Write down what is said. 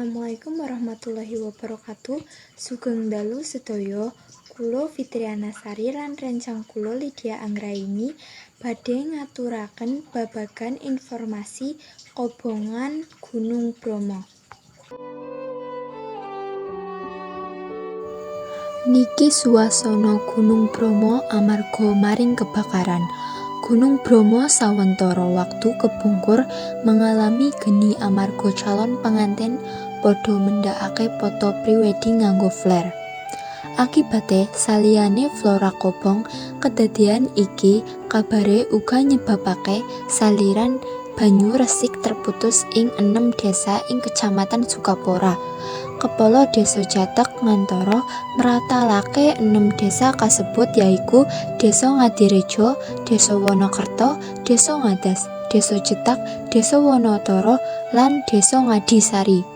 Assalamualaikum warahmatullahi wabarakatuh. Sugeng dalu sedaya. Kula Fitriana Sari lan rencang kula Lydia Anggraini badhe ngaturaken babagan informasi kobongan Gunung Bromo. Niki suasana Gunung Bromo amarga maring kebakaran. Gunung Bromo sawentara waktu kepungkur mengalami geni amarga calon pengantin padha mendhakake foto prewedding nganggo flare. Akibate saliyane flora kobong, kedadian iki kabare uga nyebabake saliran banyu resik terputus ing 6 desa ing Kecamatan Sukapora. Kepala Desa Jatek ngantara mratalake 6 desa kasebut yaiku Desa Ngadirejo, Desa Wonokerto, Desa Ngadas, Desa Jetak, Desa Wonotoro, lan Desa Ngadisari.